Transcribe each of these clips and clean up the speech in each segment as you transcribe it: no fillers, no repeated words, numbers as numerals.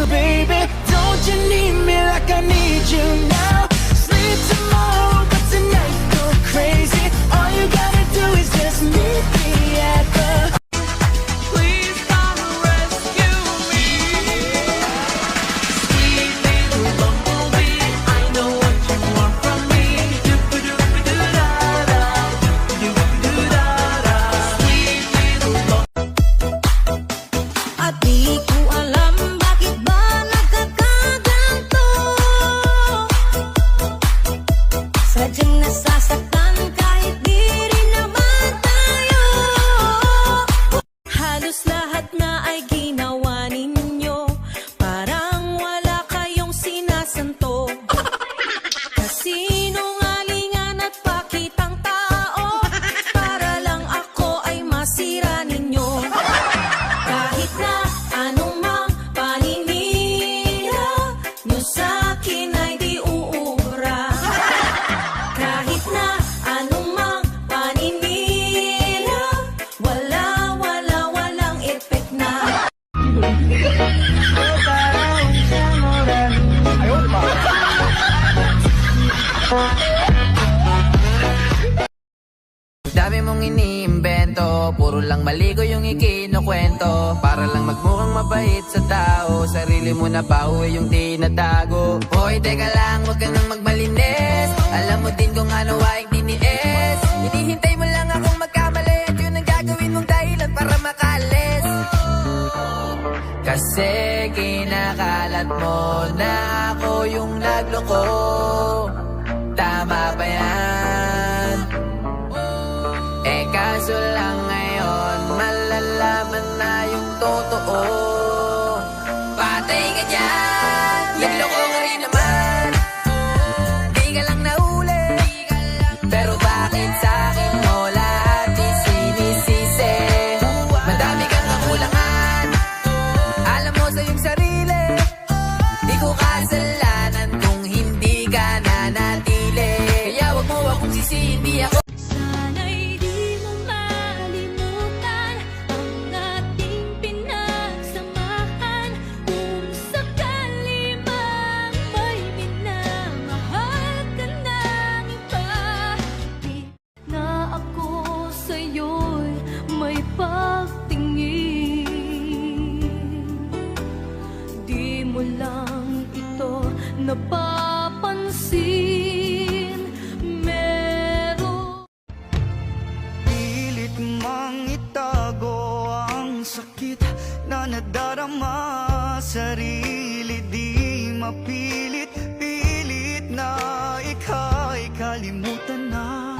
baby. Don't you need me like I need you now? Sleep tomorrow, but tonight go crazy. All you gotta do is just meet me at the. Please come rescue me. Sweet little bumblebee, I know what you want from me. Do-ba-do-ba-do-da-da, do-ba-do-ba-do-da-da. Sweet little bumblebee. At di ko alam bakit ba nagkakaganto. Sadyang nasasaktan kahit di rin naman tayo. Halos lahat na ay ginawa ninyo, parang wala kayong sinasanto. Kasinungalingan at pakitang tao, para lang ako ay masira ninyo. Kahit na anong mang paninira nyo sa'kin ay di uubra. Kahit na anong mang paninira, walang effect na. Dami mong iniimbento, puro lang maligo yung ikinukwento. Para lang magmukhang mabait sa tao, sarili mo na pauwi yung tinatago. Hoy, teka lang, huwag ka nang magmalinis. Alam mo din kung ano aking tiniis. Hinihintay mo lang akong magkamali, at yun ang gagawin mong dahilan para makalis. Kasi kinakalat mo na ako yung nagloko. Tama ba yan? Eh kaso lang ngayon, malalaman na yung totoo. Patay ka dyan, nagloko ka rin naman. Di ka lang nahuli, pero bakit sa'kin mo lahat isinisisi? Madami kang kakulangan, alam mo sa iyong sarili. Di ko kasalanan kung hindi ka nanatili. Kaya wag mo akong sisihin, di ako. Sana'y di mo malimutan ang ating pinagsamahan. Kung sakali mang may minamahal ka ng iba, di na ako sa'yo'y may pagtingin. Di mo lang ito napapansin. Meron Pilit mang itago ang sakit na nadarama. Sarili di mapilit, pilit na ika'y kalimutan na.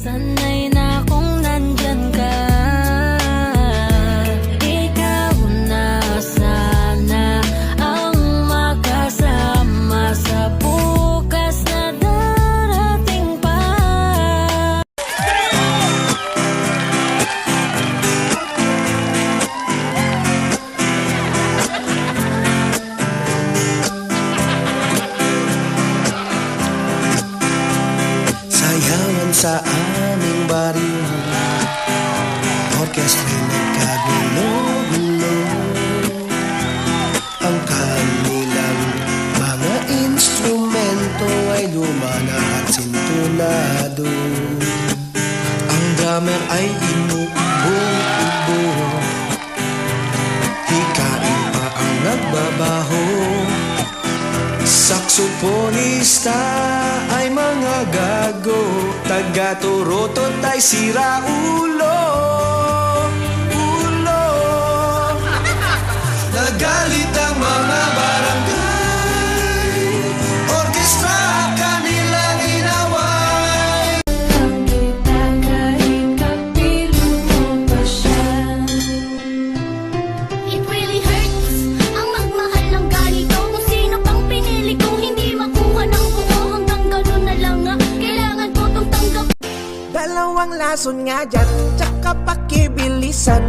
sanay na kung nandyan ka. Ikaw na sana ang makasama sa bukas na darating pa. Sayawan sa aming baryo, orkestra'y nagkagulo-gulo. Ang kanilang mga instrumento ay lumana at sintunado. Ang drummer ay inuubo-ubo, hikain pa ang nagbabaho. Saksoponista ay mga gago, taga-turotot ay sira ulo. Nagalit ang mga barangay, orkestra kanilang inaway. Kahit kapilo mo pa siya. It really hurts ang magmahal ng ganito. Kung sino pang pinili kong hindi makuha ng buo, hanggang ganun na lang nga. Kailangan ko tong tanggap. Dalawang lason nga dyan, tsaka pakibilisan.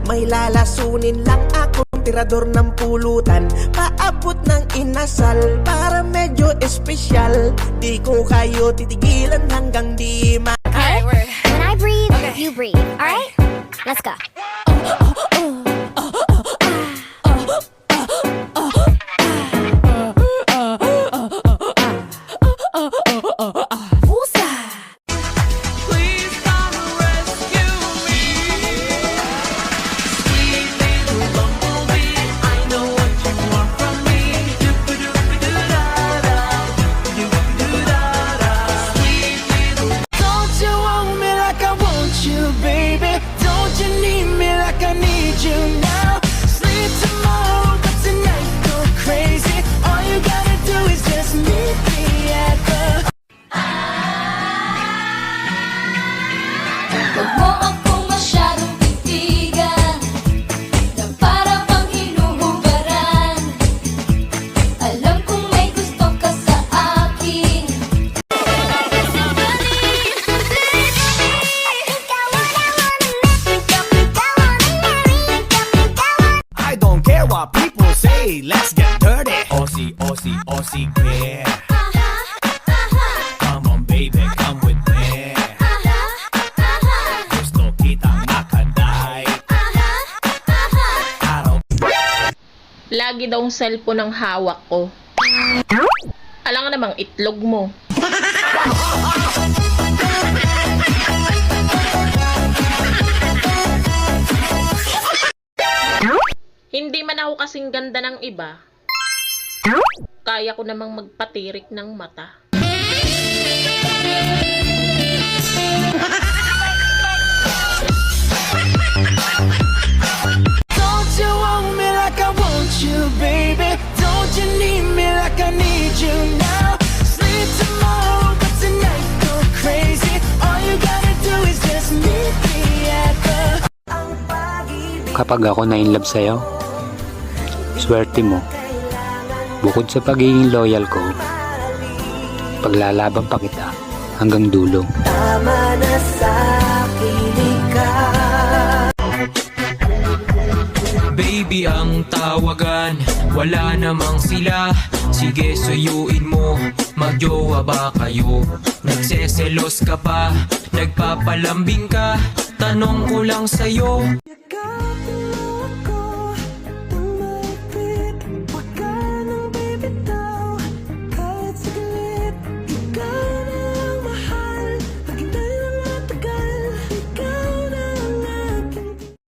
May lalasunin lang akong tirador ng pulutan. Paabot ng inasal para medyo espesyal. Di ko kayo titigilan hanggang di ma... Okay, when I breathe, you breathe. Alright? Let's go. our people say, let's get dirty. Aussie, Aussie, Aussie, yeah. Come on, baby, come with me. Gusto kitang makaday. Araw. Lagi daw ang cellphone ang hawak ko. Alang namang itlog mo. Hindi man ako kasing ganda ng iba. Kaya ko namang magpatirik ng mata. Don't you want me like I want you, baby? Don't you need me like I need you now? Sleep tomorrow, but tonight go crazy. All you gotta do is just meet me at the. Kapag ako na-inlove sa'yo, swerte mo. Bukod sa pagiging loyal ko, paglalaban pa kita hanggang dulo. Tama na sa ka. Baby ang tawagan, wala namang sila. Sige suyuin mo, magjowa ba kayo? Nagseselos ka pa, nagpapalambing ka. Tanong ko lang sa'yo,